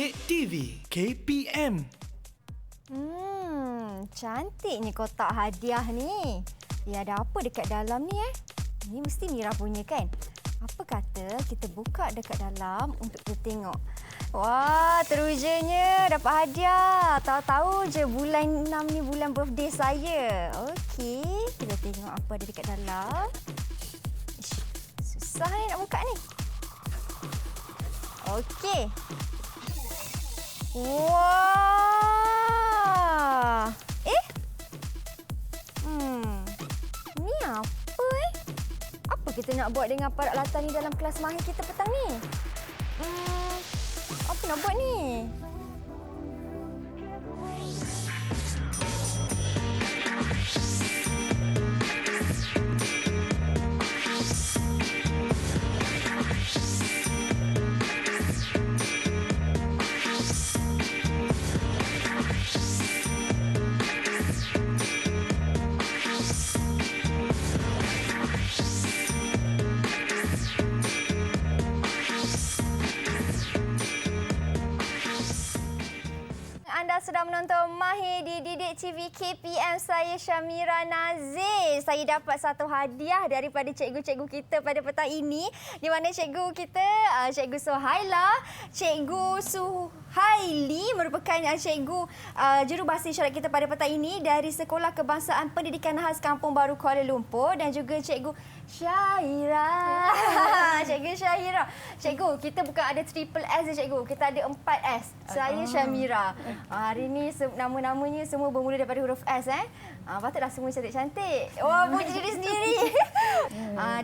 Didik TV KPM. Cantiknya kotak hadiah ni. Ada apa dekat dalam ni Ni mesti Mira punya kan? Apa kata kita buka dekat dalam untuk kita tengok. Wah, terujanya dapat hadiah. Tahu-tahu je bulan 6 ni bulan birthday saya. Okey, kita tengok apa ada dekat dalam. Ish, susah nak buka ni. Okey. Wah. Ni apa Apa kita nak buat dengan peralatan ni dalam kelas mahir kita petang ni? Apa nak buat ni? Anda sedang menonton Mahir di Didik TV KPM. Saya Syamira Nazir. Saya dapat satu hadiah daripada cikgu-cikgu kita pada petang ini. Di mana cikgu kita, Cikgu Suhaila, Cikgu Suhaili merupakan cikgu jurubahasa isyarat kita pada petang ini dari Sekolah Kebangsaan Pendidikan Khas Kampung Baru Kuala Lumpur, dan juga Cikgu Syahira. Cikgu Syahira. Cikgu, kita bukan ada triple S je cikgu. Kita ada 4 S. Saya Syamira. Hari ni nama-namanya semua bermula daripada huruf S. Patutlah semua cantik-cantik. Wah, puji diri sendiri.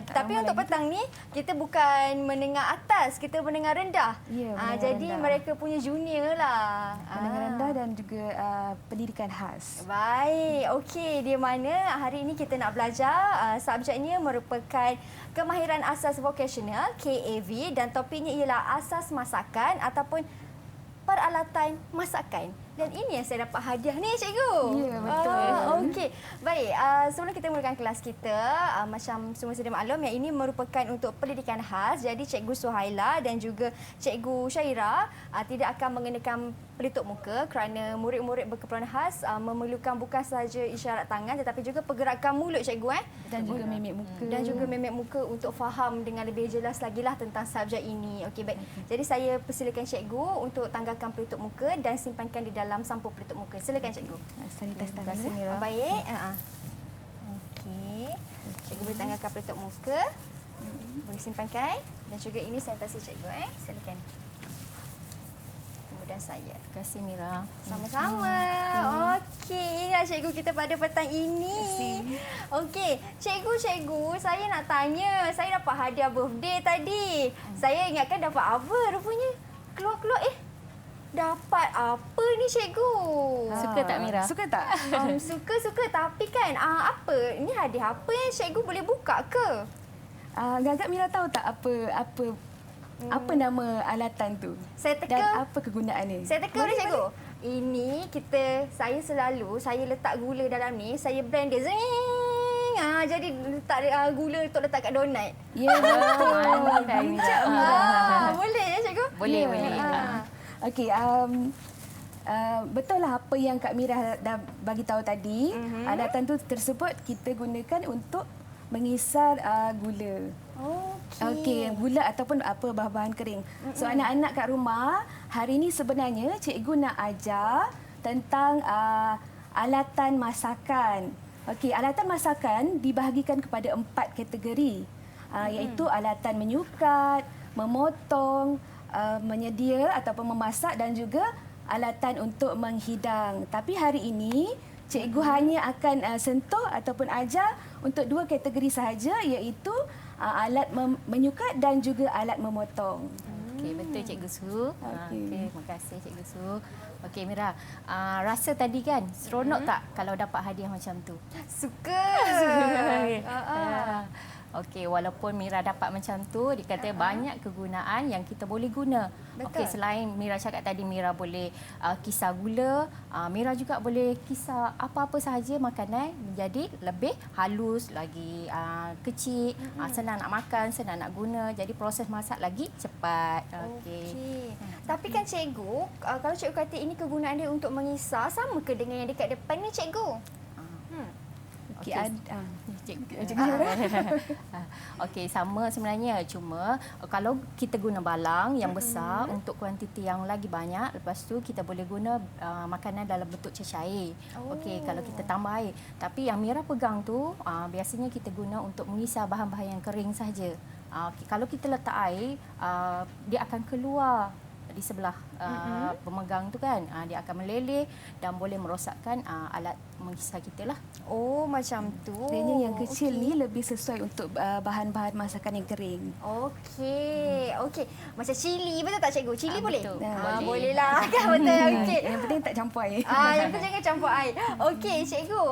Tapi untuk petang ni, kita bukan menengah atas, kita menengah rendah. Ya, jadi rendah. mereka punya junior lah. Menengah rendah dan juga pendidikan khas. Baik, okey. Di mana hari ini kita nak belajar subjeknya merupakan kemahiran asas vocational KAV, dan topiknya ialah asas masakan ataupun peralatan masakan. Dan ini yang saya dapat hadiah ni, cikgu. Ya, betul. Okey. Baik, sebelum kita mulakan kelas kita, macam semua sedia maklum, yang ini merupakan untuk pendidikan khas. Jadi Cikgu Suhaila dan juga Cikgu Syahira tidak akan mengenakan pelitup muka kerana murid-murid berkeperluan khas memerlukan bukan sahaja isyarat tangan tetapi juga pergerakan mulut, cikgu. Dan juga memek muka. Dan juga memek muka untuk faham dengan lebih jelas lagi lah tentang subjek ini. Okey, baik. Jadi saya persilakan cikgu untuk tanggalkan pelitup muka dan simpankan di dalam sampul pelitup muka. Silakan cikgu. Sanitas tangan. Baik. Okey. Cikgu boleh tanggalkan pelitup muka. Boleh simpankan. Dan juga ini sanitasi cikgu. Silakan. Kemudian saya. Terima kasih Mira. Sama-sama. Okey, inilah cikgu kita pada petang ini. Okey, cikgu, saya nak tanya. Saya dapat hadiah birthday tadi. Saya ingatkan dapat apa, rupanya keluar-keluar dapat apa ni cikgu? Suka tak Mira? Suka tak? Suka tapi kan apa? Ini hadiah apa yang cikgu boleh buka ke? Agak Mira tahu tak apa nama alatan tu? Saya teka. Dan apa kegunaannya? Saya teka dah cikgu. Ini saya selalu letak gula dalam ni, saya blend dia. Zing! Jadi letak gula untuk letak kat donat. Ya, betul. Boleh ya cikgu? Boleh. Okey, betul lah apa yang Kak Mira dah bagi tahu tadi. Alatan tu tersebut kita gunakan untuk mengisar gula. Okey, gula ataupun apa bahan-bahan kering. So anak-anak kat rumah, hari ini sebenarnya cikgu nak ajar tentang alatan masakan. Okey, alatan masakan dibahagikan kepada 4 kategori. Iaitu alatan menyukat, memotong, menyedia ataupun memasak, dan juga alatan untuk menghidang. Tapi hari ini cikgu hanya akan sentuh ataupun ajar untuk 2 kategori sahaja, iaitu alat menyukat dan juga alat memotong. Okey, betul Cikgu Su. Okey. Terima kasih Cikgu Su. Okey Mira, rasa tadi kan seronok tak kalau dapat hadiah macam tu? Suka. Okey, walaupun Mira dapat macam tu, dia kata banyak kegunaan yang kita boleh guna. Okey, selain Mira cakap tadi Mira boleh kisar gula, Mira juga boleh kisar apa-apa sahaja makanan menjadi lebih halus, lagi kecil, senang nak makan, senang nak guna. Jadi proses masak lagi cepat. Okey. Tapi kan cikgu, kalau cikgu kata ini kegunaan dia untuk mengisar, sama ke dengan yang dekat depan ni cikgu? Okey, Okey, sama sebenarnya. Cuma kalau kita guna balang yang besar untuk kuantiti yang lagi banyak, lepas tu kita boleh guna makanan dalam bentuk cecair. Okey, kalau kita tambah air. Tapi yang Mira pegang tu biasanya kita guna untuk mengisar bahan-bahan yang kering saja. Kalau kita letak air, dia akan keluar di sebelah pemegang tu kan, dia akan meleleh dan boleh merosakkan alat mengisar kita lah. Oh, macam tu. Sebenarnya yang kecil ni lebih sesuai untuk bahan-bahan masakan yang kering. Okey. Macam cili, betul tak cikgu? Cili boleh? Betul. Boleh lah. Kan betul. Okey. Yang penting tak campur air. Yang penting jangan campur air. Okey, cikgu.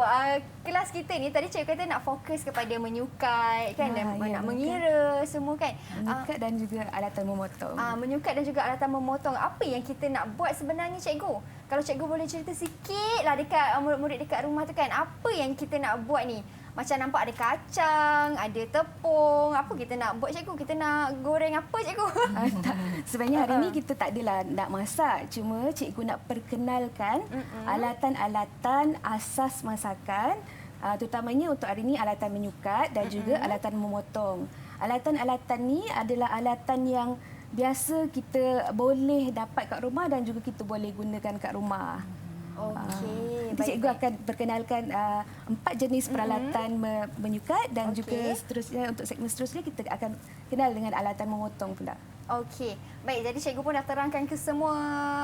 Kelas kita ni tadi cikgu kata nak fokus kepada menyukat kan, dan nak mengira semua kan. Menyukat dan juga alatan memotong. Menyukat dan juga alatan memotong. Apa yang kita nak buat sebenarnya cikgu? Kalau cikgu boleh cerita sikit lah dekat murid-murid dekat rumah tu kan, apa yang kita nak buat ni? Macam nampak ada kacang, ada tepung. Apa kita nak buat cikgu? Kita nak goreng apa cikgu? Sebenarnya hari ni kita tak adalah nak masak. Cuma cikgu nak perkenalkan alatan-alatan asas masakan. Terutamanya untuk hari ni alatan menyukat dan juga alatan memotong. Alatan-alatan ni adalah alatan yang biasa kita boleh dapat kat rumah dan juga kita boleh gunakan kat rumah. Okey. Cikgu akan perkenalkan 4 jenis peralatan menyukat dan juga seterusnya untuk segmen seterusnya kita akan kenal dengan alatan memotong pula. Okey. Baik, jadi cikgu pun dah terangkan ke semua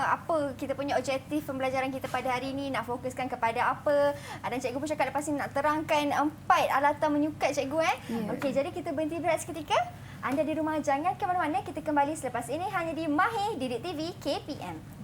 apa kita punya objektif pembelajaran kita pada hari ini, nak fokuskan kepada apa. Dan cikgu pun cakap lepas ni nak terangkan 4 alatan menyukat cikgu. Okey, jadi kita berhenti berehat seketika. Anda di rumah jangan ke mana-mana, kita kembali selepas ini hanya di Mahir Didik TV KPM.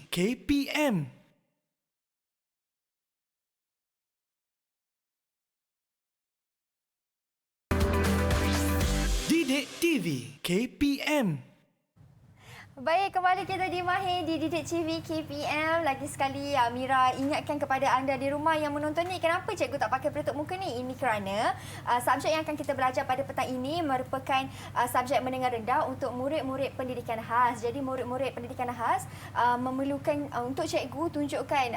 KPM. Didik TV KPM. Baik, kembali kita di Mahir di Didik TV KPM. Lagi sekali Mira ingatkan kepada anda di rumah yang menonton ni, kenapa cikgu tak pakai penutup muka ni? Ini kerana subjek yang akan kita belajar pada petang ini merupakan subjek menengah rendah untuk murid-murid pendidikan khas. Jadi murid-murid pendidikan khas memerlukan untuk cikgu tunjukkan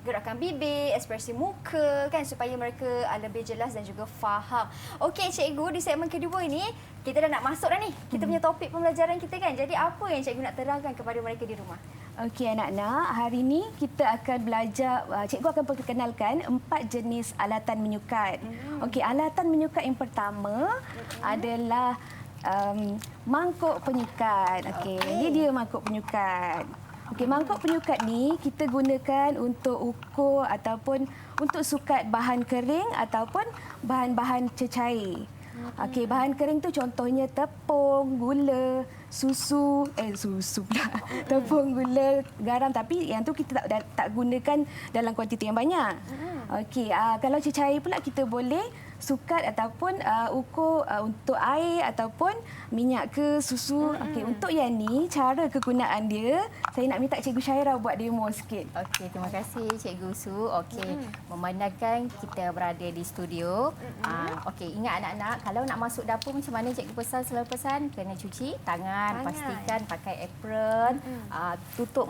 gerakan bibir, ekspresi muka kan, supaya mereka lebih jelas dan juga faham. Okey cikgu, di segmen kedua ini kita dah nak masuk dah ni. Kita punya topik pembelajaran kita kan. Jadi apa yang cikgu nak terangkan kepada mereka di rumah? Okey anak-anak, hari ini kita akan belajar, cikgu akan perkenalkan 4 jenis alatan menyukat. Okey, alatan menyukat yang pertama adalah mangkuk penyukat. Okey, ini dia mangkuk penyukat. Okey, mangkuk penyukat ni kita gunakan untuk ukur ataupun untuk sukat bahan kering ataupun bahan-bahan cecair. Okey, bahan kering tu contohnya tepung, gula, susu pula. Tepung, gula, garam, tapi yang tu kita tak gunakan dalam kuantiti yang banyak. Okey, kalau cecair pula kita boleh sukat ataupun ukur untuk air ataupun minyak ke susu. Okey, untuk yang ni cara kegunaan dia, saya nak minta Cikgu Syairah buat demo sikit. Okey, terima kasih Cikgu Su. Okey, memandangkan kita berada di studio. Okey, ingat anak-anak, kalau nak masuk dapur macam mana Cikgu selalu pesan, kena cuci tangan, pastikan pakai apron, tutup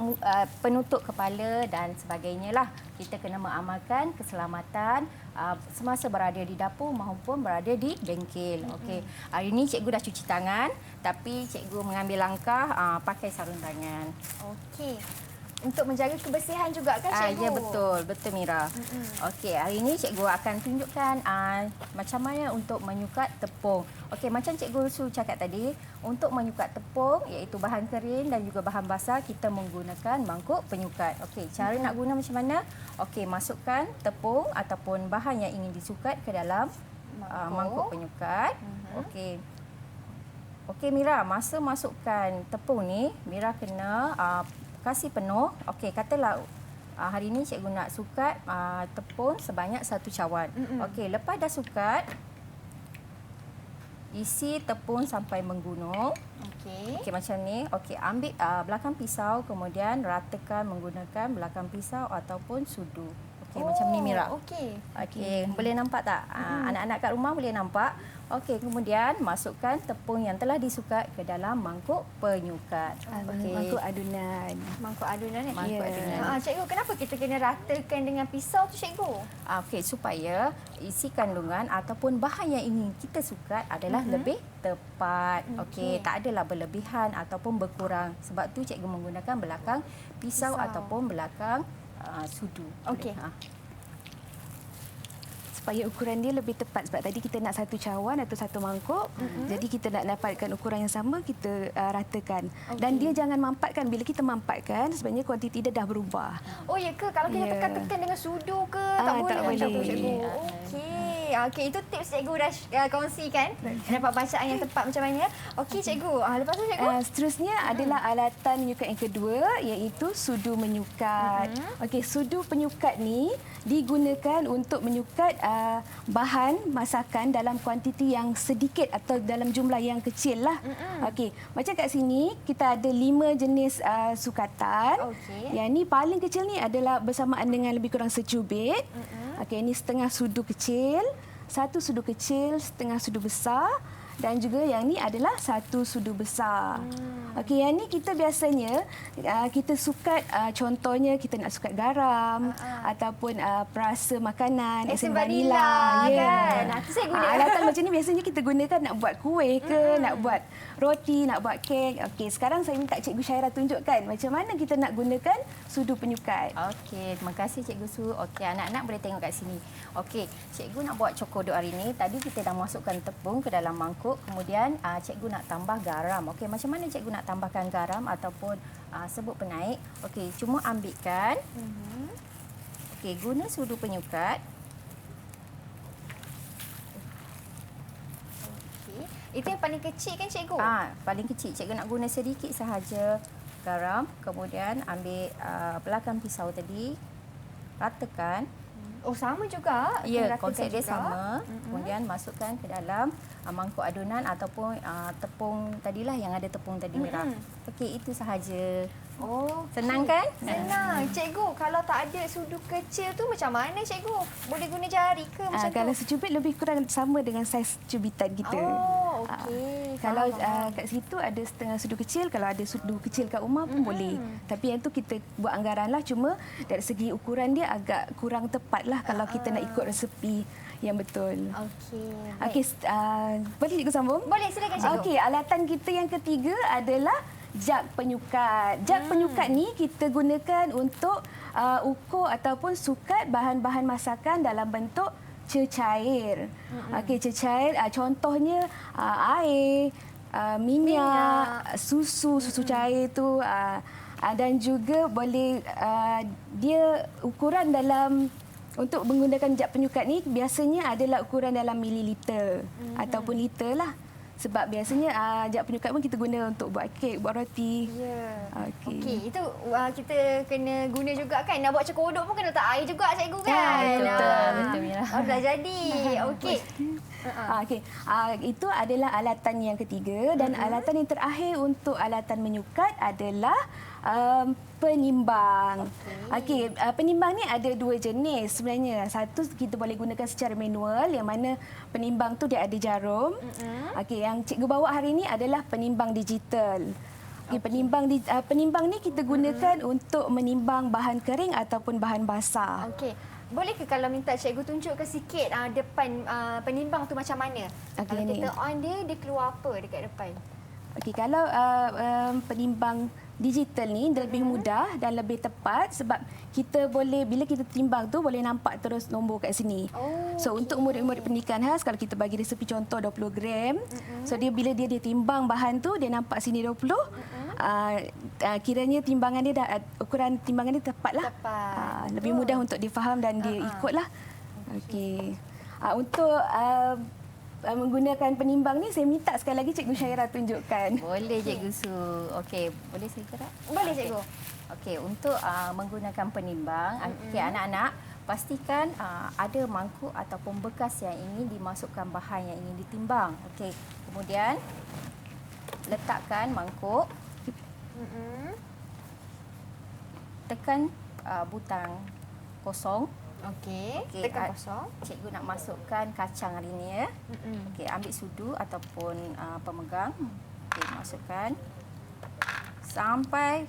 penutup kepala dan sebagainya lah. Kita kena mengamalkan keselamatan semasa berada di dapur maupun berada di bengkel. Okey. Hari ini cikgu dah cuci tangan, tapi cikgu mengambil langkah pakai sarung tangan. Okey. untuk menjaga kebersihan juga kan cikgu? Ya betul, betul Mira. Okey, hari ini cikgu akan tunjukkan macam mana untuk menyukat tepung. Okey, macam cikgu Su cakap tadi, untuk menyukat tepung iaitu bahan kering dan juga bahan basah, kita menggunakan mangkuk penyukat. Okey, cara nak guna macam mana? Okey, masukkan tepung ataupun bahan yang ingin disukat ke dalam mangkuk penyukat. Okey. Okey Mira, masa masukkan tepung ni, Mira kena kasih penuh. Okey, katalah hari ini cikgu nak sukat tepung sebanyak 1 cawan. Okey, lepas dah sukat, isi tepung sampai menggunung. Okey, macam ni. Okey, ambil belakang pisau, kemudian ratakan menggunakan belakang pisau ataupun sudu. Okey, macam ni Mira. Okey, boleh nampak tak? Anak-anak kat rumah boleh nampak. Okey, kemudian masukkan tepung yang telah disukat ke dalam mangkuk penyukat. Mangkuk adunan. Mangkuk adunan ni? Mangkuk adunan. Cikgu, kenapa kita kena ratakan dengan pisau tu cikgu? Okey, supaya isi kandungan ataupun bahan yang ingin kita sukat adalah lebih tepat. Okey, tak adalah berlebihan ataupun berkurang. Sebab tu cikgu menggunakan belakang pisau ataupun belakang sudu. Okey. Supaya ukuran dia lebih tepat, sebab tadi kita nak 1 cawan atau 1 mangkuk. Jadi kita nak dapatkan ukuran yang sama, kita ratakan. Dan dia jangan mampatkan. Bila kita mampatkan, sebenarnya kuantiti dia dah berubah. Oh ya ke? Kalau kita tekan-tekan dengan sudu ke? Tak boleh tak macam tu boleh. cikgu? Okey, itu tips cikgu dah kongsikan. Dapat bacaan yang tepat macam mana. Okey cikgu, lepas tu cikgu? Seterusnya adalah alatan menyukat yang kedua, iaitu sudu menyukat. Okey, sudu penyukat ni digunakan untuk menyukat bahan masakan dalam kuantiti yang sedikit atau dalam jumlah yang kecil lah. Okey, macam kat sini kita ada 5 jenis sukatan. Yang ni paling kecil ni adalah bersamaan dengan lebih kurang secubit. Okey, ini setengah sudu kecil, 1 sudu kecil, setengah sudu besar. Dan juga yang ni adalah 1 sudu besar. Okey, yang ni kita biasanya kita sukat, contohnya kita nak sukat garam ataupun perasa makanan, esen vanila kan. Itu saya guna. Alatan macam ni biasanya kita gunakan nak buat kuih ke, nak buat roti, nak buat kek. Okey, sekarang saya minta Cikgu Syaira tunjukkan macam mana kita nak gunakan sudu penyukat. Okey, terima kasih Cikgu Su. Okey, anak-anak boleh tengok kat sini. Okey, cikgu nak buat cokodok hari ini. Tadi kita dah masukkan tepung ke dalam mangkuk. Kemudian cikgu nak tambah garam. Okey, macam mana cikgu nak tambahkan garam ataupun sebut penaik? Okey, cuma ambilkan. Okey, guna sudu penyukat. Okey. Itu yang paling kecil kan cikgu? Paling kecil. Cikgu nak guna sedikit sahaja garam. Kemudian ambil belakang pisau tadi. Ratakan. Oh, sama juga? Ya, konsep dia sama. Kemudian masukkan ke dalam mangkuk adunan ataupun tepung tadilah yang ada tepung tadi Mira. Okey, itu sahaja. Oh, senang kan? Senang. Cikgu, kalau tak ada sudu kecil tu macam mana cikgu? Boleh guna jari ke macam tu? Kalau secubit lebih kurang sama dengan saiz cubitan kita. Oh, okey. Kalau kat situ ada setengah sudu kecil, kalau ada sudu kecil kat rumah pun boleh. Tapi yang tu kita buat anggaran lah, cuma dari segi ukuran dia agak kurang tepat lah kalau kita nak ikut resepi yang betul. Okey, boleh cikgu sambung? Boleh, silakan cikgu. Okey, alatan kita yang ketiga adalah jag penyukat. Jag penyukat ni kita gunakan untuk ukur ataupun sukat bahan-bahan masakan dalam bentuk cecair. Okey, cecair contohnya air, minyak, susu cair tu, dan juga boleh dia ukuran dalam untuk menggunakan jag penyukat ni biasanya adalah ukuran dalam mililiter ataupun liter lah. Sebab biasanya jag penyukat pun kita guna untuk buat kek, buat roti. Ya. Okey. Itu kita kena guna juga kan? Nak buat cokodok pun kena letak air juga cikgu kan? Betul Mira. Dah jadi. Okey. Okey. Itu adalah alatan yang ketiga dan alatan yang terakhir untuk alatan menyukat adalah penimbang. Okey, penimbang ni ada 2 jenis sebenarnya. Satu kita boleh gunakan secara manual yang mana penimbang tu dia ada jarum. Okey, yang cikgu bawa hari ini adalah penimbang digital. Okey, penimbang ni kita gunakan untuk menimbang bahan kering ataupun bahan basah. Okey. Boleh ke kalau minta cikgu tunjukkan sikit depan penimbang tu macam mana? Okey, kalau ni. kita on dia keluar apa dekat depan? Okey, kalau penimbang digital ni lebih mudah dan lebih tepat sebab kita boleh bila kita timbang tu boleh nampak terus nombor kat sini. So untuk murid-murid pendidikan khas kalau kita bagi resepi contoh 20 gram. So dia bila dia timbang bahan tu dia nampak sini 20. Kiranya timbangan dia dah ukuran timbangan dia tepatlah. Lebih mudah untuk difaham dan dia ikutlah. Okey. Untuk menggunakan penimbang ni saya minta sekali lagi Cikgu Syairah tunjukkan. Boleh Cikgu Su. Okey, boleh saya gerak? Boleh cikgu. Okey, untuk menggunakan penimbang, okey anak-anak pastikan ada mangkuk ataupun bekas yang ingin dimasukkan bahan yang ingin ditimbang. Okey, kemudian letakkan mangkuk. Tekan butang kosong. Okey, Okey, tekan kosong. Cikgu nak masukkan kacang hari ni ya. Okey, ambil sudu ataupun pemegang. Okey, masukkan sampai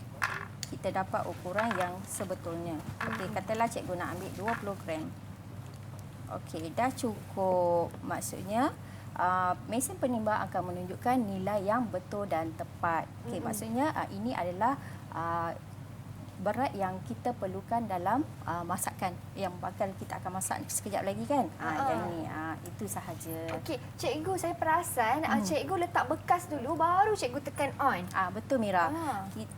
kita dapat ukuran yang sebetulnya. Okey, katalah cikgu nak ambil 20 gram. Okey, dah cukup. Maksudnya mesin penimbang akan menunjukkan nilai yang betul dan tepat. Okey, maksudnya ini adalah berat yang kita perlukan dalam masakan yang bakal kita akan masak sekejap lagi kan. Yang ni itu sahaja. Okey, cikgu saya perasan cikgu letak bekas dulu baru cikgu tekan on. Betul Mira.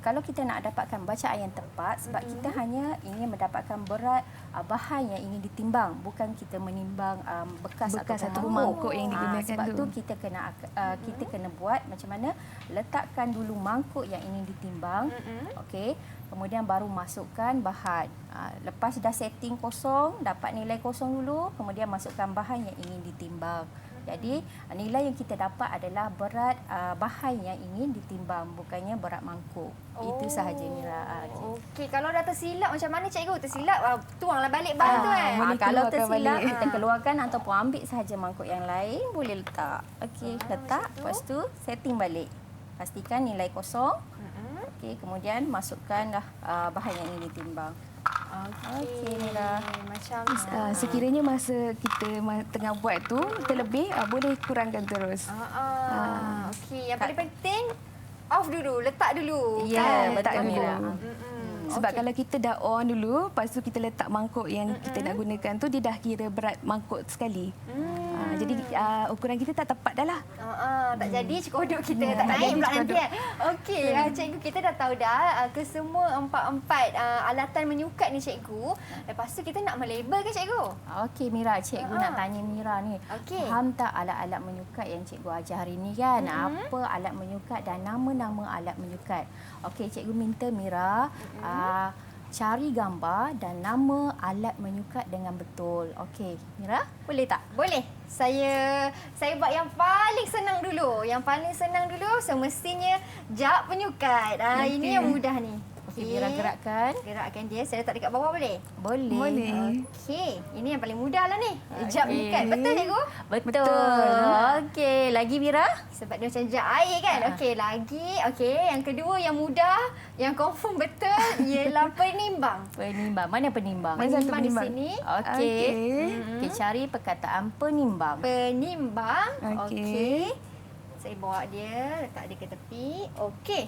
Kalau kita nak dapatkan bacaan yang tepat sebab kita hanya ingin mendapatkan berat bahan yang ingin ditimbang, bukan kita menimbang bekas ataupun mangkuk mangkuk yang digunakan sebab tu. kita kena buat macam mana letakkan dulu mangkuk yang ingin ditimbang. Okey. Kemudian baru masukkan bahan. Lepas dah setting kosong, dapat nilai kosong dulu, kemudian masukkan bahan yang ingin ditimbang. Jadi nilai yang kita dapat adalah berat bahan yang ingin ditimbang, bukannya berat mangkuk. Itu sahaja Mira. Okey, kalau dah tersilap macam mana cikgu? Tersilap tuanglah balik bahan tu kan. Kalau keluarkan tersilap balik. kita keluarkan ataupun ambil sahaja mangkuk yang lain, boleh letak. Okey, letak, lepas tu setting balik. Pastikan nilai kosong. Okey, kemudian masukkanlah bahan yang ingin ditimbang. Okey, Mira. Macam Sekiranya masa kita tengah buat tu terlebih, boleh kurangkan terus. Okey, yang paling penting off dulu, letak dulu. Ya, letak betul dulu. Mira. Sebab kalau kita dah on dulu, lepas tu kita letak mangkuk yang kita nak gunakan tu, dia dah kira berat mangkuk sekali. Jadi ukuran kita tak tepat dah lah. Tak jadi cekodok kita tak tak naik jadi pula nanti cekodok. kan. Okey, cikgu kita dah tahu dah kesemua empat alatan menyukat ni cikgu. Lepas tu kita nak melabel ke cikgu? Okey Mira, cikgu nak tanya Mira ni. Okey. Faham tak alat-alat menyukat yang cikgu ajar hari ni kan? Apa alat menyukat dan nama-nama alat menyukat. Okey, cikgu minta Mira cari gambar dan nama alat menyukat dengan betul. Okey, Mira, boleh tak? Boleh. Saya buat yang paling senang dulu. Yang paling senang dulu semestinya jap penyukat. Ini yang mudah ni. Okey, Mira gerakkan. Gerakkan dia. Saya letak dekat bawah boleh? Boleh. Okey, ini yang paling mudah lah ni. Jap penyukat. Betul cikgu? Betul. Okey, lagi Mira? Sebab dia macam jap air kan. Okey, lagi. Okey, yang kedua yang mudah, yang confirm betul ialah penimbang. Penimbang. Mana penimbang? Mana satu Penimbang di penimbang? sini. Okey. Okey, cari perkataan penimbang. Penimbang. Okey. Okey. Saya bawa dia, letak dia ke tepi. Okey.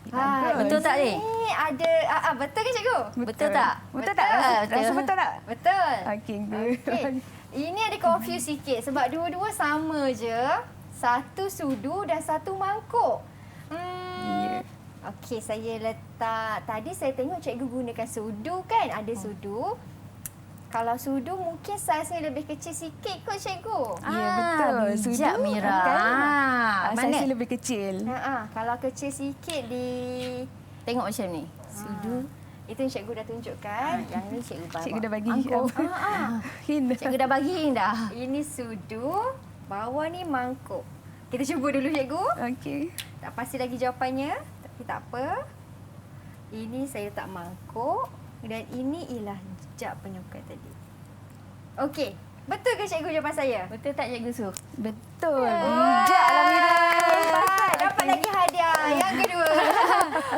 Betul tak ni? Ni ada betul ke cikgu? Betul tak? Betul tak? Rasa betul tak? Betul. Okey, good. Okey. Ini ada confuse sikit sebab dua-dua sama je. Satu sudu dan satu mangkuk. Okey, saya letak. Tadi saya tengok cikgu gunakan sudu kan? Ada sudu. Kalau sudu mungkin saiznya lebih kecil sikit kot cikgu. Ya, betul. Bijak Sudu Mira. kan? Mana? Saiz lebih kecil. Kalau kecil sikit di Tengok macam ni. sudu. Itu yang cikgu dah tunjukkan. Yang ni cikgu bawa. Cikgu dah bagi. Angkuk. Hina. Cikgu dah bagi dah. Ini sudu, bawah ni mangkuk. Kita cuba dulu cikgu. Okey. Tak pasti lagi jawapannya, tapi tak apa. Ini saya letak mangkuk dan ini ialah jap penyukat tadi. Okey, betul ke cikgu jawapan saya? Betul tak Cikgu Su? Betul. Bijaklah Mira. Dapat lagi hadiah yang kedua.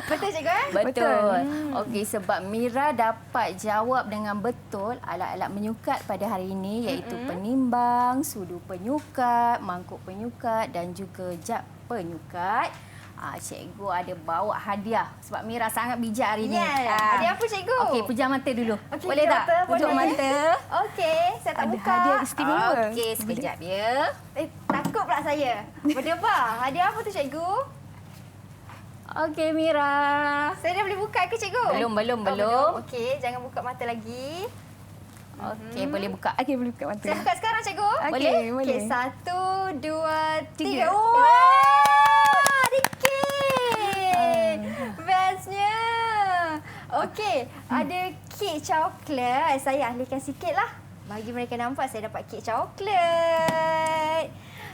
Betul cikgu Betul. Okey, sebab Mira dapat jawab dengan betul alat-alat menyukat pada hari ini iaitu penimbang, sudu penyukat, mangkuk penyukat dan juga jap penyukat. Cikgu ada bawa hadiah sebab Mira sangat bijak hari ni. Ya, hadiah apa cikgu? Okey, pejam mata dulu. Okey, Boleh tak? Tutup mata. Okey, saya tak Ada buka. hadiah istimewa. Okey, sekejap ya. Takut pula saya. Berdebar. Hadiah apa tu cikgu? Okey, Mira. Saya dah boleh buka ke cikgu? Belum. Okey, jangan buka mata lagi. Okey, boleh buka. Okey, boleh buka mata. Saya buka sekarang cikgu. Okey, Boleh? boleh. Okey, 1, 2, 3. 3. Wah, ada kek. Bestnya. Okey, ada kek coklat. Saya alihkan sikit lah. Bagi mereka nampak saya dapat kek coklat.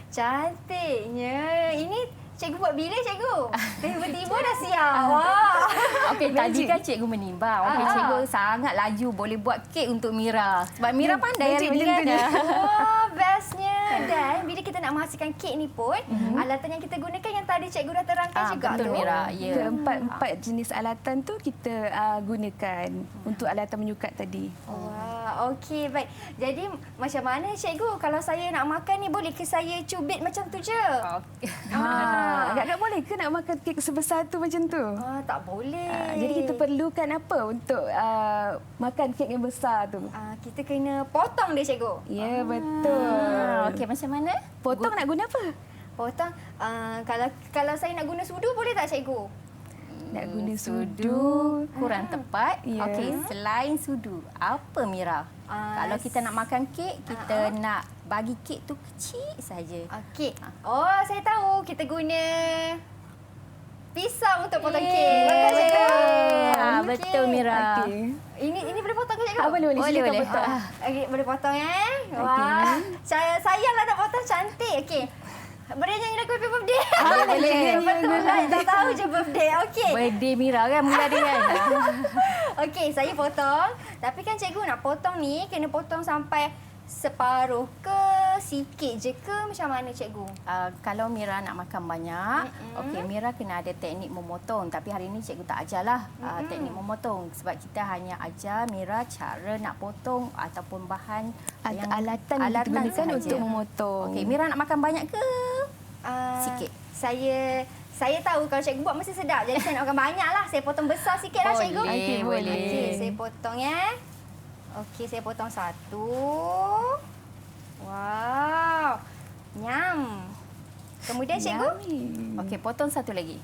Cantiknya. Ini cikgu buat bila cikgu? Tiba-tiba dah siap. Wah. Okey, tadi kan cikgu menimbang. Okey, cikgu sangat laju boleh buat kek untuk Mira. Sebab Mira pandai hari ni kan. Wah, bestnya. Dan bila kita nak menghasilkan kek ni pun, alatan yang kita gunakan yang tadi cikgu dah terangkan juga betul, tu. Mira. Ya. Keempat jenis alatan tu kita gunakan untuk alatan menyukat tadi. Wah, okey, baik. Jadi macam mana cikgu kalau saya nak makan ni boleh ke saya cubit macam tu je? Okey. Agak-agak boleh ke nak makan kek sebesar tu macam tu? Tak boleh. Jadi kita perlukan apa untuk makan kek yang besar tu? Kita kena potong dia cikgu. Ya, betul. Okey, macam mana? Potong nak guna apa? Potong. Kalau saya nak guna sudu boleh tak cikgu? Nak guna Sudu kurang tepat. Ya. Okey, selain sudu, apa Mira? Kalau kita nak makan kek, kita nak bagi kek tu kecil saja. Okey. Oh, saya tahu. Kita guna pisau untuk potong kek. Betul cikgu? Okey. Betul Mira. Okey. Ini boleh potong ke cikgu? Boleh. Silakan boleh. potong. Okey, boleh potong Wah. Sayanglah nak potong cantik. Okey. Boleh nyanyi lagu happy birthday? Boleh. Betul lah. Tak tahu je birthday. Okey. Birthday Mira kan mula dia kan. Okey, saya potong. Tapi kan cikgu nak potong ni kena potong sampai separuh ke sikit je ke macam mana cikgu? Kalau Mira nak makan banyak, okey Mira kena ada teknik memotong. Tapi hari ini cikgu tak ajarlah teknik memotong sebab kita hanya ajar Mira cara nak potong ataupun bahan yang Alatan yang kita gunakan sahaja. untuk memotong. Okey, Mira nak makan banyak ke? Sikit. Saya tahu kalau cikgu buat mesti sedap. Jadi saya nak makan banyak lah. Saya potong besar sikit lah cikgu. Boleh, boleh. Okey, saya potong Okey, saya potong satu. Wow. Nyam. Kemudian cikgu? Okey, potong satu lagi.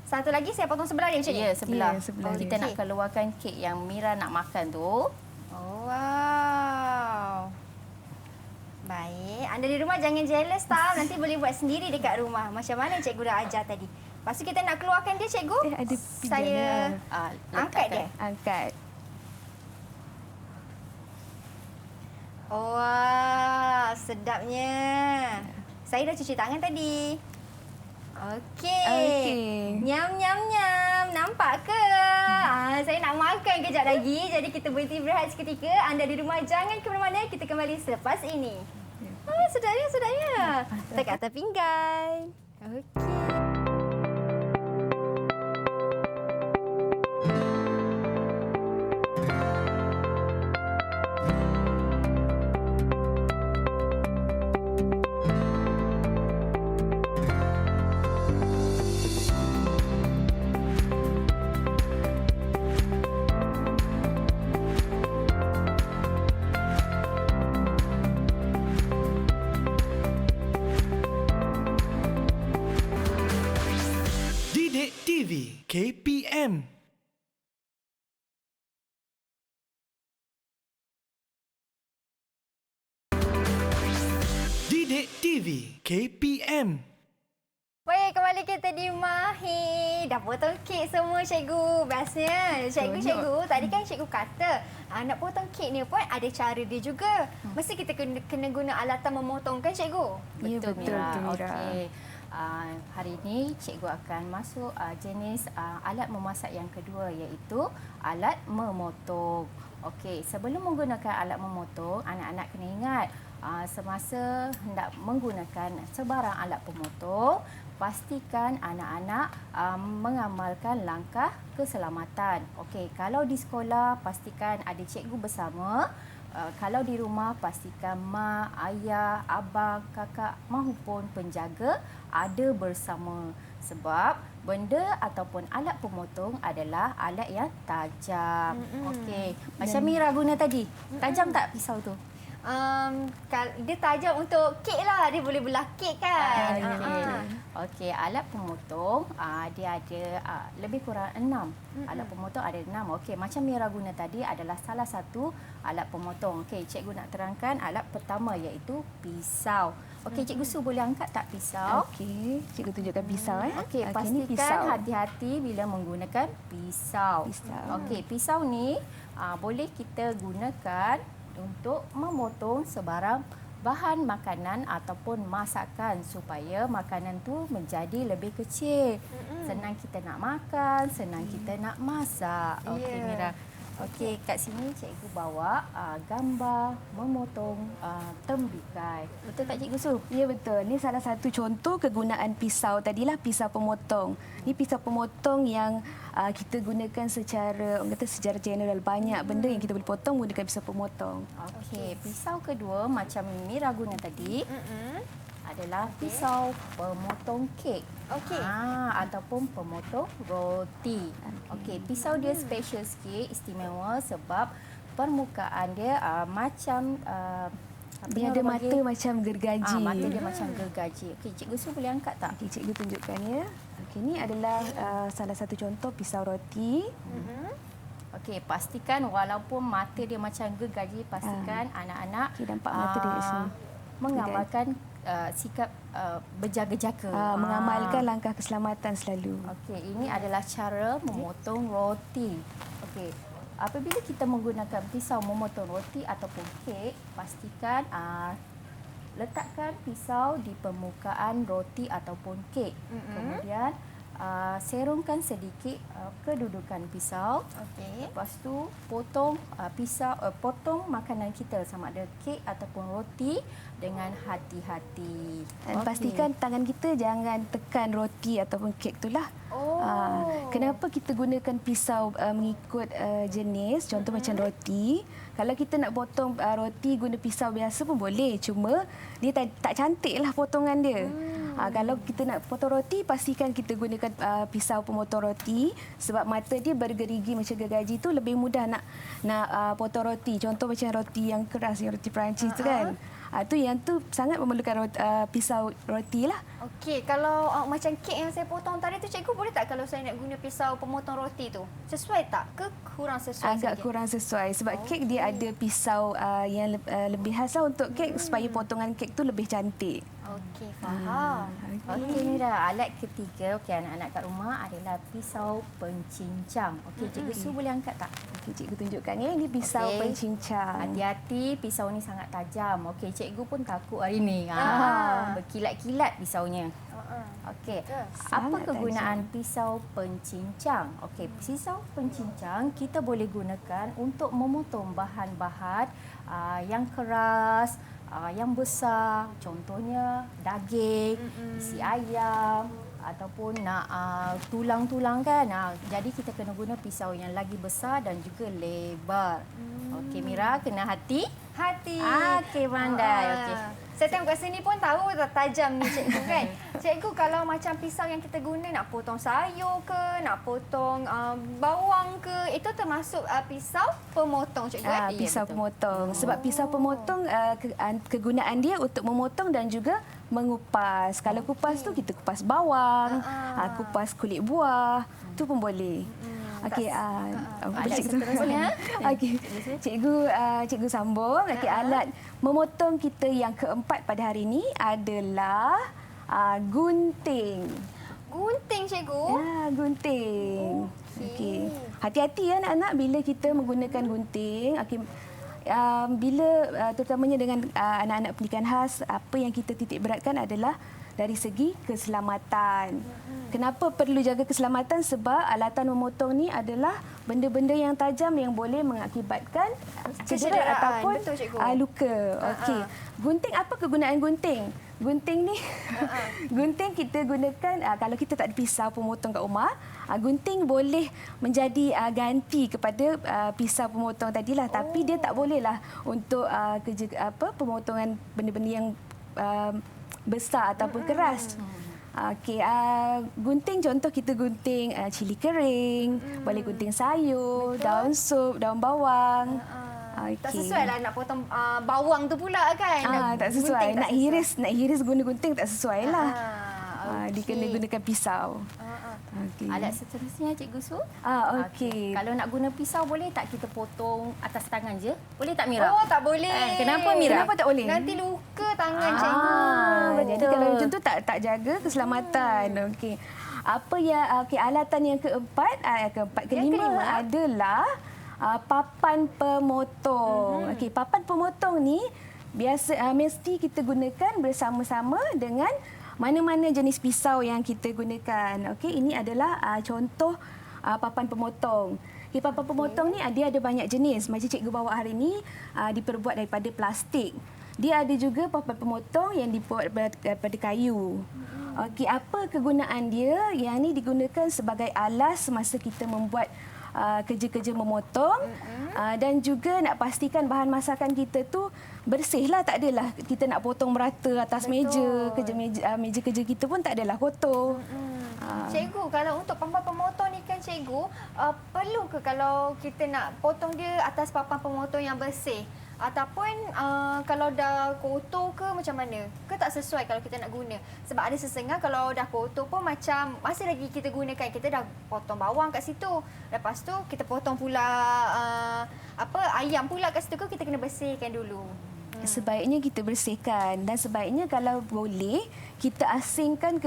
Satu lagi saya potong sebelah dia macam ni? Ya, sebelah. Ya, sebelah Kita dia. nak keluarkan kek yang Mira nak makan tu. Oh, wow. Baik. Anda di rumah jangan jealous tau. Nanti boleh buat sendiri dekat rumah. Macam mana cikgu dah ajar tadi. Lepas tu kita nak keluarkan dia cikgu. Ada Saya angkat dia. Angkat. Wah, sedapnya. Saya dah cuci tangan tadi. Okey. Nyam, nyam, nyam. Nampak ke? Saya nak makan kejap lagi. Jadi kita berhenti berehat seketika. Anda di rumah jangan ke mana-mana. Kita kembali selepas ini. Sedapnya. Tekan atas pinggan. Okey. Didik TV KPM. Didik TV KPM. Baik, kembali kita di Mahir. Dah potong kek semua cikgu. Bestnya. Cikgu, tadi kan cikgu kata nak potong kek ni pun ada cara dia juga. Mesti kita kena guna alatan memotong kan cikgu? Ya, betul Mira. tu, Mira. Okey. Hari ini cikgu akan masuk jenis alat memasak yang kedua iaitu alat memotong. Okey, sebelum menggunakan alat memotong, anak-anak kena ingat semasa hendak menggunakan sebarang alat pemotong, pastikan anak-anak mengamalkan langkah keselamatan. Okey, kalau di sekolah pastikan ada cikgu bersama kalau di rumah pastikan mak, ayah, abang, kakak mahupun penjaga ada bersama. Sebab benda ataupun alat pemotong adalah alat yang tajam. Okey. Macam Mira guna tadi. Tajam tak pisau tu? Dia tajam untuk kek lah. Dia boleh belah kek kan. Okey, alat pemotong dia ada lebih kurang 6. Alat pemotong ada 6. Okey, macam Mira guna tadi adalah salah satu alat pemotong. Okey, cikgu nak terangkan alat pertama iaitu pisau. Okey, Cikgu Su boleh angkat tak pisau? Okey, cikgu tunjukkan pisau. Okey, ni pastikan hati-hati bila menggunakan pisau. Okey, pisau ni boleh kita gunakan untuk memotong sebarang bahan makanan ataupun masakan supaya makanan tu menjadi lebih kecil. Senang kita nak makan, senang kita nak masak. Okey, Mira. Okey, kat sini cikgu bawa gambar memotong tembikai. Betul tak Cikgu Su? Ya, betul. Ini salah satu contoh kegunaan pisau tadilah, pisau pemotong. Ini pisau pemotong yang kita gunakan secara general. Banyak benda yang kita boleh potong gunakan pisau pemotong. Okey, pisau kedua macam Mira guna tadi adalah pisau pemotong kek. Okey. Ataupun pemotong roti. Okey, pisau dia special sikit, istimewa sebab permukaan dia macam Dia ada mata macam gergaji. mata dia macam gergaji. Okey, Cikgu Su boleh angkat tak? Okey, cikgu tunjukkan ya. Okey, ini adalah salah satu contoh pisau roti. Okey, pastikan walaupun mata dia macam gergaji, pastikan anak-anak Nampak mata dia kat sini. mengamalkan sikap berjaga-jaga. Mengamalkan langkah keselamatan selalu. Okey, ini adalah cara memotong roti. Okey, apabila kita menggunakan pisau memotong roti ataupun kek, pastikan letakkan pisau di permukaan roti ataupun kek. Kemudian serongkan sedikit kedudukan pisau. Okey. Lepas tu potong potong makanan kita sama ada kek ataupun roti dengan hati-hati. Dan pastikan tangan kita jangan tekan roti ataupun kek itulah. Kenapa kita gunakan pisau mengikut jenis, contoh macam roti. Kalau kita nak potong roti guna pisau biasa pun boleh, cuma dia tak cantiklah potongan dia. Kalau kita nak potong roti, pastikan kita gunakan pisau pemotong roti sebab mata dia bergerigi macam gergaji tu lebih mudah nak potong roti. Contoh macam roti yang keras, yang roti Perancis tu kan. Yang tu sangat memerlukan pisau roti lah. Okey, kalau macam kek yang saya potong tadi tu, cikgu boleh tak kalau saya nak guna pisau pemotong roti tu? Sesuai tak ke kurang sesuai Agak saja? kurang sesuai sebab kek dia ada pisau yang lebih khas lah untuk kek supaya potongan kek tu lebih cantik. Okey, faham. Okey, Mira, alat ketiga anak-anak kat rumah adalah pisau pencincang. Okey, Cikgu Su boleh angkat tak? Okey, cikgu tunjukkan ya. Ini pisau pencincang. Hati-hati, pisau ni sangat tajam. Okey, cikgu pun takut hari ni. Berkilat-kilat pisaunya. Okey, apa Sangat kegunaan pisau pencincang? Okey, pisau pencincang kita boleh gunakan untuk memotong bahan-bahan yang keras, yang besar, contohnya daging, isi ayam ataupun nak tulang-tulang kan. Jadi kita kena guna pisau yang lagi besar dan juga lebar. Okey, Mira, kena hati. Okey, pandai. Okey. Saya tengok kat sini pun tahu tajam ni cikgu kan. Cikgu, kalau macam pisau yang kita guna nak potong sayur ke, nak potong bawang ke, itu termasuk pisau pemotong cikgu? Pisau pemotong. Sebab pisau pemotong kegunaan dia untuk memotong dan juga mengupas. Kalau kupas tu kita kupas bawang, kupas kulit buah, tu pun boleh. Okey, alat seterusnya. Okey, cikgu sambung. Okey, alat memotong kita yang keempat pada hari ini adalah gunting. Gunting cikgu? Gunting. Okey. Hati-hati ya anak-anak bila kita menggunakan gunting. Okey. Bila terutamanya dengan anak-anak pendidikan khas, apa yang kita titik beratkan adalah dari segi keselamatan. Kenapa perlu jaga keselamatan? Sebab alatan memotong ni adalah benda-benda yang tajam yang boleh mengakibatkan cedera ataupun luka. Okey. Gunting, apa kegunaan gunting? gunting ni, gunting kita gunakan kalau kita tak ada pisau pemotong kat rumah, gunting boleh menjadi ganti kepada pisau pemotong tadilah. Tapi dia tak bolehlah untuk kerja pemotongan benda-benda yang besar ataupun keras. Okey, gunting contoh kita gunting cili kering, boleh gunting sayur, daun sup, daun bawang. Tak sesuai lah nak potong bawang tu pula kan. Tak sesuai. Nak hiris guna gunting tak sesuai lah. Dia kena Okey. gunakan pisau. Okey. Alat seterusnya Cikgu Su. Okey. Kalau nak guna pisau boleh tak kita potong atas tangan je? Boleh tak Mira? Oh, tak boleh. Kenapa Mira? Kenapa tak boleh? Nanti luka tangan cikgu. Jadi kalau macam tu tak jaga keselamatan. Okey. Alatan yang keempat, kelima adalah papan pemotong. Okey, papan pemotong ni mesti kita gunakan bersama-sama dengan mana-mana jenis pisau yang kita gunakan. Okey, ini adalah contoh papan pemotong. Okay, papan pemotong ni dia ada banyak jenis. Macam cikgu bawa hari ini diperbuat daripada plastik. Dia ada juga papan pemotong yang dibuat daripada kayu. Okey, apa kegunaan dia? Yang ni digunakan sebagai alas semasa kita membuat kerja-kerja memotong dan juga nak pastikan bahan masakan kita tu bersihlah, tak adalah kita nak potong merata atas meja kerja kita pun tak adalah kotor. Cikgu, kalau untuk papan pemotong ni kan cikgu, perlu ke kalau kita nak potong dia atas papan pemotong yang bersih? Ataupun kalau dah kotor ke macam mana? Ke tak sesuai kalau kita nak guna? Sebab ada sesengah kalau dah kotor pun macam masih lagi kita gunakan. Kita dah potong bawang kat situ. Lepas tu kita potong pula ayam pula kat situ, ke kita kena bersihkan dulu? Sebaiknya kita bersihkan dan sebaiknya kalau boleh kita asingkan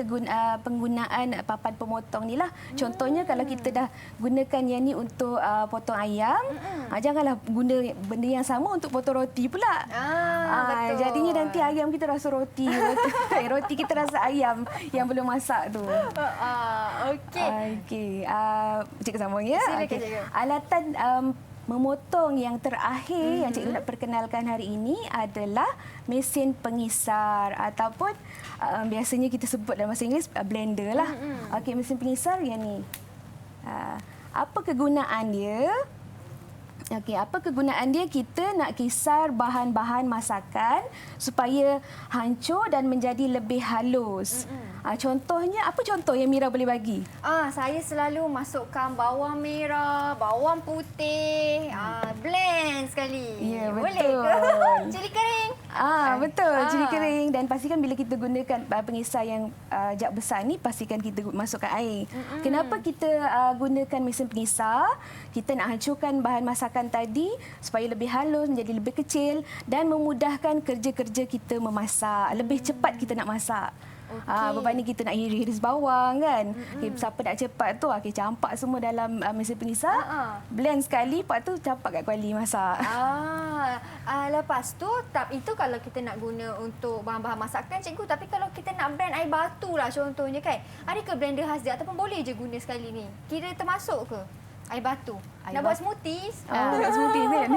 penggunaan papan pemotong ni lah. Contohnya kalau kita dah gunakan yang ni untuk potong ayam, janganlah guna benda yang sama untuk potong roti pula. Betul. Jadinya nanti ayam kita rasa roti, roti kita rasa ayam yang belum masak tu. Okey. Cikgu sambung ya. Silakan, cikgu. Alatan memotong yang terakhir yang cikgu nak perkenalkan hari ini adalah mesin pengisar ataupun biasanya kita sebut dalam bahasa Inggeris blender lah. Okey, mesin pengisar yang ni. Apa kegunaan dia? Okey, apa kegunaan dia? Kita nak kisar bahan-bahan masakan supaya hancur dan menjadi lebih halus. Contohnya, apa contoh yang Mira boleh bagi? Saya selalu masukkan bawang merah, bawang putih, blend sekali. Ya, Boleh betul. ke? Cili kering. Betul, cili kering. Dan pastikan bila kita gunakan pengisar yang jak besar ni, pastikan kita masukkan air. Kenapa kita gunakan mesin pengisar? Kita nak hancurkan bahan masakan tadi supaya lebih halus, menjadi lebih kecil dan memudahkan kerja-kerja kita memasak. Lebih cepat kita nak masak. Berbanding kita nak iris bawang kan. Siapa nak cepat tu campak semua dalam mesin pengisar. Blend sekali, lepas tu campak kat kuali masak. Lepas tu itu kalau kita nak guna untuk bahan-bahan masakan cikgu. Tapi kalau kita nak blend air batu lah contohnya kan, ada ke blender khas dia ataupun boleh je guna sekali ni? Kira termasuk ke air batu? Nak buat smoothies? Buat smoothies kan.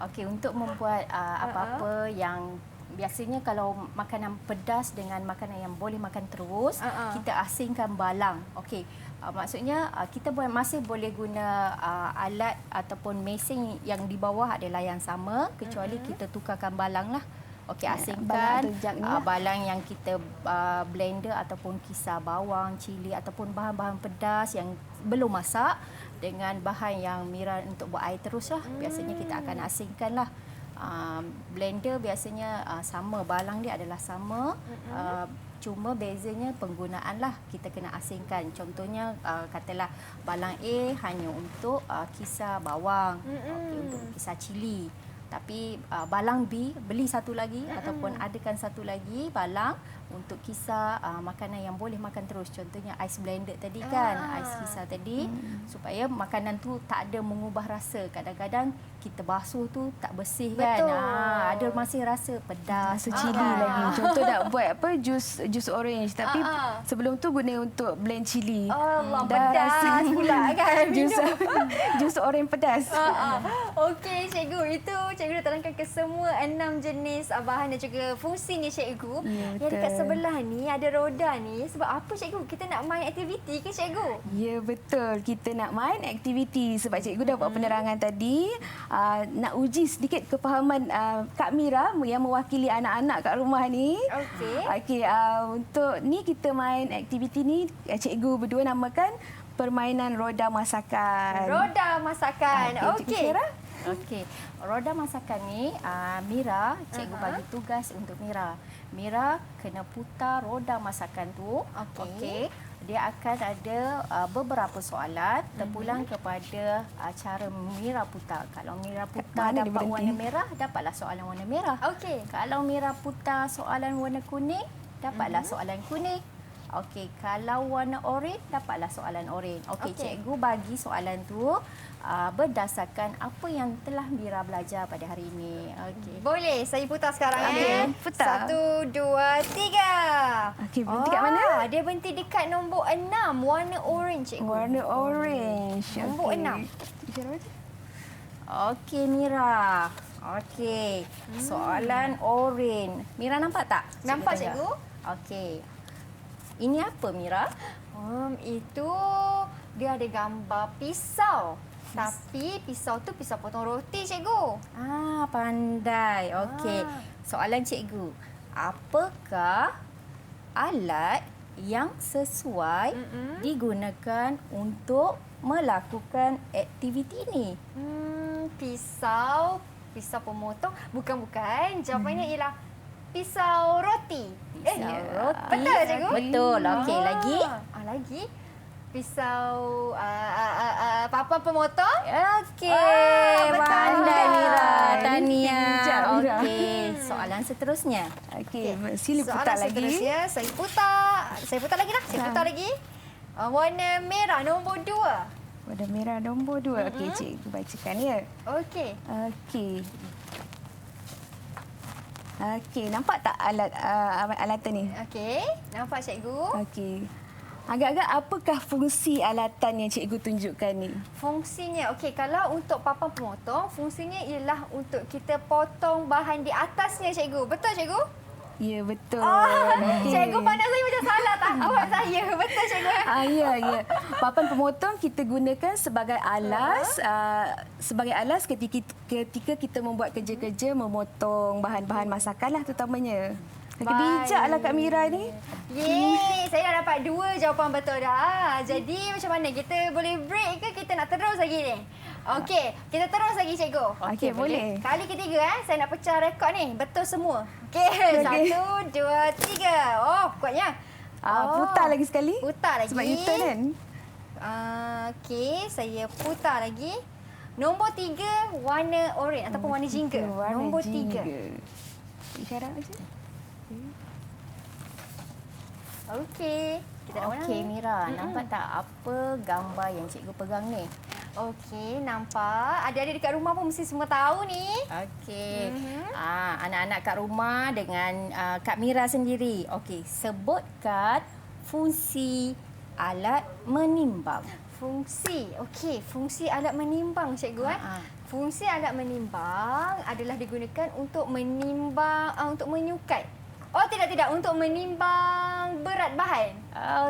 Okey, untuk membuat apa-apa yang biasanya kalau makanan pedas dengan makanan yang boleh makan terus, kita asingkan balang. Okey, maksudnya kita masih boleh guna alat ataupun mesin yang di bawah adalah yang sama, kecuali kita tukarkan balang lah. Okey, asingkan balang yang kita blender ataupun kisar bawang, cili ataupun bahan-bahan pedas yang belum masak dengan bahan yang Mira untuk buat air terus lah. Biasanya kita akan asingkan lah. Blender biasanya sama, balang dia adalah sama, cuma bezanya penggunaan lah kita kena asingkan. Contohnya katalah balang A hanya untuk kisar bawang, untuk kisar cili. Tapi balang B beli satu lagi ataupun adakan satu lagi balang untuk kisar makanan yang boleh makan terus. Contohnya ais blended tadi kan, ais kisar tadi, supaya makanan tu tak ada mengubah rasa. Kadang-kadang kita basuh tu tak bersih. Betul. Kan. Ada masih rasa pedas, Rasa cili lagi. Contoh nak buat jus orange tapi sebelum tu guna untuk blend cili. Allah, Dah pedas rasa pula kan jus orange pedas. Okey cikgu, itu cikgu dah terangkan ke semua 6 jenis bahan dan juga fungsinya cikgu. Ya, Yang betul. dekat sebelah ni ada roda ni. Sebab apa cikgu? Kita nak main aktiviti ke cikgu? Ya, betul. Kita nak main aktiviti sebab cikgu dah buat penerangan tadi. Nak uji sedikit kefahaman Kak Mira yang mewakili anak-anak kat rumah ni. Okey. Okey, untuk ni kita main aktiviti ni cikgu berdua namakan permainan roda masakan. Roda masakan. Cikgu Okey. Syara? Okey, roda masakan ni Mira, cikgu bagi tugas untuk Mira. Mira kena putar roda masakan tu. Okey. Dia akan ada beberapa soalan terpulang kepada cara Mira putar. Kalau Mira putar Mana dia dapat berhenti? warna merah, dapatlah soalan warna merah. Okey. Kalau Mira putar soalan warna kuning, dapatlah soalan kuning. Okey, kalau warna oranye, dapatlah soalan oranye. Okey, cikgu bagi soalan tu berdasarkan apa yang telah Mira belajar pada hari ini. Okey. Boleh, saya putar sekarang Okey, putar. 1, 2, 3. Okey, berhenti kat mana? Dia berhenti dekat nombor 6, warna orange cikgu. Warna orange. Nombor Okey. 6. Syara baca. Okey, Mira. Okey, soalan oranye. Mira nampak tak? Nampak, tengok. cikgu. Okey. Ini apa, Mira? Itu dia ada gambar pisau. Tapi pisau tu pisau potong roti cikgu. Pandai. Okey. Soalan cikgu. Apakah alat yang sesuai digunakan untuk melakukan aktiviti ini? Pisau pemotong. Bukan. Jawapannya ialah pisau roti. Pisau roti. Betul cikgu? Betul. Okey, lagi? Lagi pisau papan pemotong. Okey, betul. pandai Mira. Bijak, Tahniah. Mira. Okey, soalan seterusnya. Okey, sila Soalan putar lagi. seterusnya saya putar lagi dah. Saya putar lagi. Warna merah nombor 2. Warna merah nombor 2. Okey, cikgu bacakan ya. Okey. Okey, nampak tak alatan ni? Okey. Nampak cikgu? Okey. Agak-agak apakah fungsi alatan yang cikgu tunjukkan ni? Fungsinya, okey, kalau untuk papan pemotong, fungsinya ialah untuk kita potong bahan di atasnya cikgu. Betul cikgu? Ya, betul. Okey. Cikgu pandang saya macam salah tak? Awak saya. Betul cikgu? Ya. Papan pemotong kita gunakan sebagai alas ketika kita membuat kerja-kerja memotong bahan-bahan masakan lah terutamanya. Bijaklah Kak Mira ni. Yeay, saya dah dapat 2 jawapan betul dah. Jadi macam mana? Kita boleh break ke kita nak terus lagi ni? Okey, kita terus lagi cikgu. Okey, boleh. Kali ketiga saya nak pecah rekod ni. Betul semua. Okey, 1, 2, 3. Oh, kuatnya. Putar lagi sekali. Putar lagi. Sebab U-turn kan? Okey, saya putar lagi. Nombor 3 warna oranye ataupun warna jingga. Nombor 3. Isyarat aja. Okey. Kita nak Okey, Mira. Nampak tak apa gambar yang cikgu pegang ni? Okey, nampak. Adik-adik dekat rumah pun mesti semua tahu ni. Okey. Anak-anak kat rumah dengan Kak Mira sendiri. Okey, sebutkan fungsi alat menimbang. Fungsi. Okey, fungsi alat menimbang cikgu Fungsi alat menimbang adalah digunakan untuk menimbang untuk menyukai. Oh, tidak, untuk menimbang berat bahan.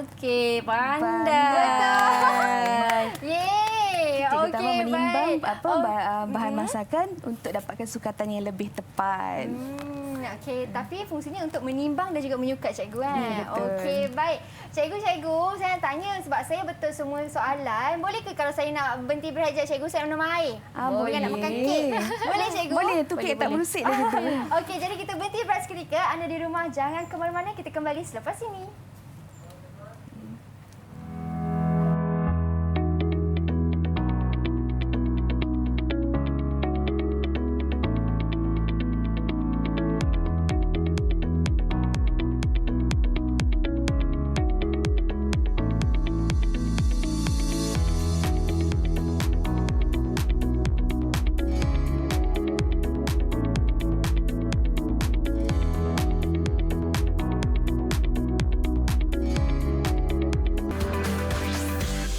Okey, pandai. Yeay. Cikgu Okey, menimbang baik. bahan masakan untuk dapatkan sukatan yang lebih tepat. Okey, tapi fungsinya untuk menimbang dan juga menyukai cikgu Ya, betul. Okey, baik. Cikgu, saya nak tanya sebab saya betul semua soalan. Boleh ke kalau saya nak berhenti berehat cikgu, saya nak minum air? Bukan nak makan kek. Boleh cikgu? Boleh, tu kek tak Boleh. berusik dah gitu. Okey, jadi kita berhenti berehat seketika. Anda di rumah jangan ke mana-mana. Kita kembali selepas ini.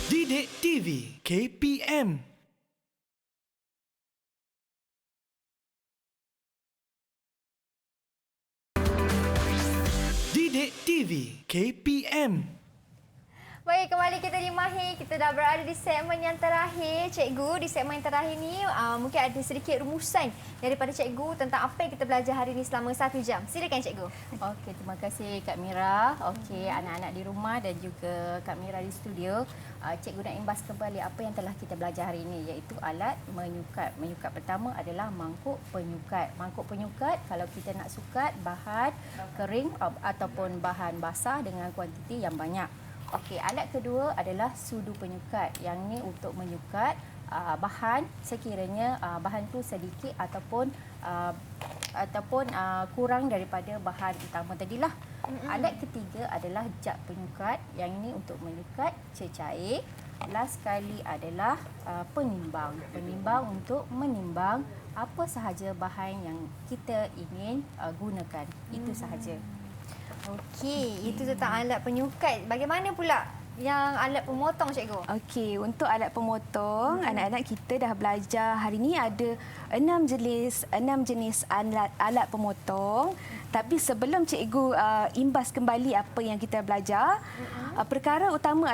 Didik TV KPM. Didik TV KPM. Baik, kembali kita di Mahir. Kita dah berada di segmen yang terakhir. Cikgu, di segmen yang terakhir ni mungkin ada sedikit rumusan daripada cikgu tentang apa yang kita belajar hari ini selama 1 jam. Silakan cikgu. Okey, terima kasih Kak Mira. Okey, anak-anak di rumah dan juga Kak Mira di studio. Cikgu nak imbas kembali apa yang telah kita belajar hari ini, iaitu alat menyukat. Menyukat pertama adalah mangkuk penyukat. Mangkuk penyukat kalau kita nak sukat bahan kering ataupun bahan basah dengan kuantiti yang banyak. Okey, alat kedua adalah sudu penyukat. Yang ni untuk menyukat bahan sekiranya bahan tu sedikit ataupun kurang daripada bahan utama tadilah. Alat ketiga adalah jak penyukat. Yang ini untuk menyukat cecair. Last sekali adalah penimbang. Penimbang untuk menimbang apa sahaja bahan yang kita ingin gunakan. Itu sahaja. Okey, itu tentang alat penyukat. Bagaimana pula yang alat pemotong, cikgu? Okey, untuk alat pemotong, anak-anak kita dah belajar hari ini ada 6 jenis alat pemotong. Tapi sebelum cikgu imbas kembali apa yang kita belajar, perkara utama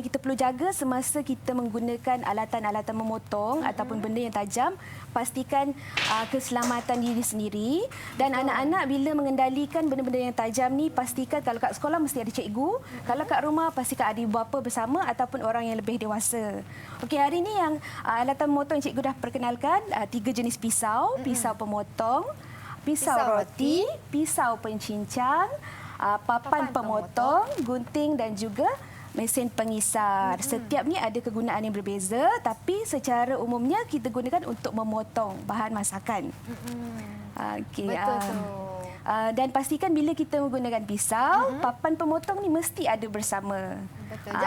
kita perlu jaga semasa kita menggunakan alatan-alatan memotong ataupun benda yang tajam, pastikan keselamatan diri sendiri. Dan anak-anak bila mengendalikan benda-benda yang tajam ni, pastikan kalau kat sekolah mesti ada cikgu, kalau kat rumah pastikan ada ibu bapa bersama ataupun orang yang lebih dewasa. Okey, hari ini yang alatan memotong yang cikgu dah perkenalkan 3 jenis pisau, pisau pemotong, pisau roti, pisau pencincang, papan pemotong, gunting dan juga mesin pengisar. Setiap ni ada kegunaan yang berbeza, tapi secara umumnya kita gunakan untuk memotong bahan masakan. Okey. Betul tu. Dan pastikan bila kita menggunakan pisau, papan pemotong ni mesti ada bersama. Betul.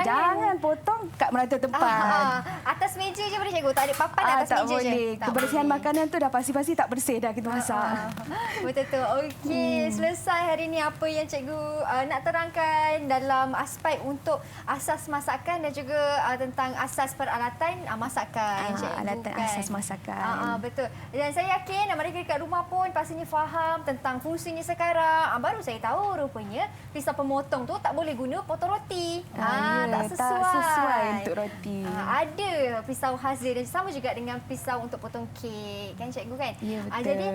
Jangan potong kat merata tempat. Atas meja je boleh, cikgu? Tak ada papan atas tak meja je? boleh. Tak Kebersihan boleh. makanan tu dah pasti-pasti tak bersih dah kita masak. Betul tu. Okey, selesai hari ni apa yang cikgu nak terangkan dalam aspek untuk asas masakan dan juga tentang asas peralatan masakan, cikgu. Alatan kan? asas masakan. Betul. Dan saya yakin mereka dekat rumah pun pastinya faham tentang fungsinya sekarang. Baru saya tahu rupanya pisau pemotong tu tak boleh guna potong roti. Tak sesuai untuk roti. Ada pisau hazir dan sama juga dengan pisau untuk potong kek, kan cikgu kan? Ya, betul. Jadi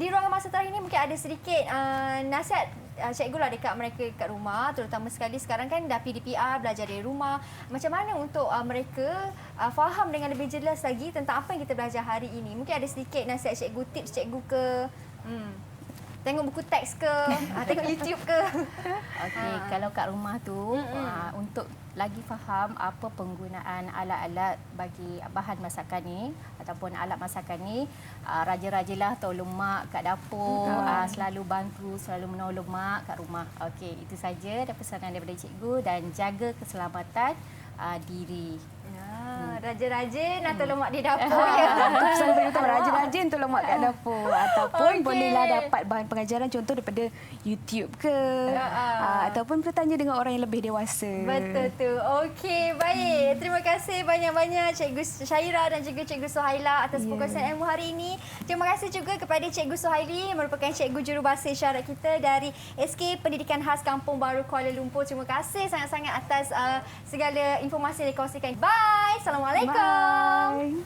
di ruangan masa terakhir ini mungkin ada sedikit nasihat cikgu lah dekat mereka kat rumah, terutama sekali sekarang kan dah PDPR, belajar dari rumah. Macam mana untuk mereka faham dengan lebih jelas lagi tentang apa yang kita belajar hari ini? Mungkin ada sedikit nasihat cikgu, tips cikgu ke? Tengok buku teks ke? Tengok YouTube ke? Okey, kalau kat rumah tu untuk lagi faham apa penggunaan alat-alat bagi bahan masakan ni ataupun alat masakan ni, raja-rajalah tolong mak kat dapur, selalu bantu, selalu menolong mak kat rumah. Okey, itu saja dan pesanan daripada cikgu, dan jaga keselamatan diri. Raja-raja nak tolong mak di dapur ya. Itu pesan paling utama, rajin-rajin tolong mak kat dapur. Ataupun Okey. bolehlah dapat bahan pengajaran contoh daripada YouTube ke. Ataupun bertanya dengan orang yang lebih dewasa. Betul tu. Okey, baik. Terima kasih banyak-banyak Cikgu Syaira dan juga Cikgu Suhaila atas perkongsian ilmu hari ini. Terima kasih juga kepada Cikgu Suhaili yang merupakan Cikgu Jurubahasa Isyarat kita dari SK Pendidikan Khas Kampung Baru Kuala Lumpur. Terima kasih sangat-sangat atas segala informasi yang dikongsikan. Bye. Assalamualaikum. Bye.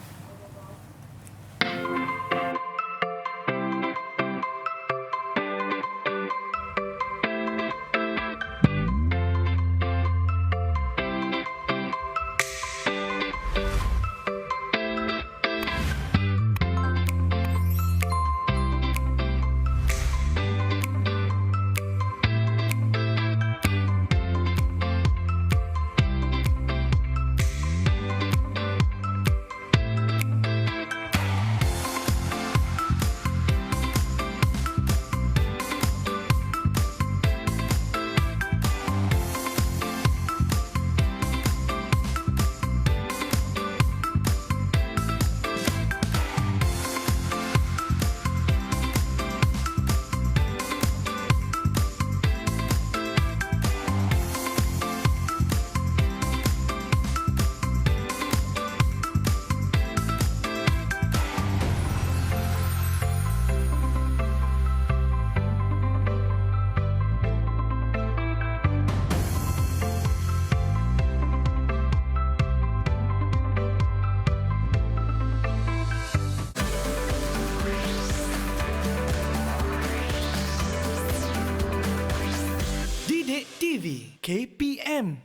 KPM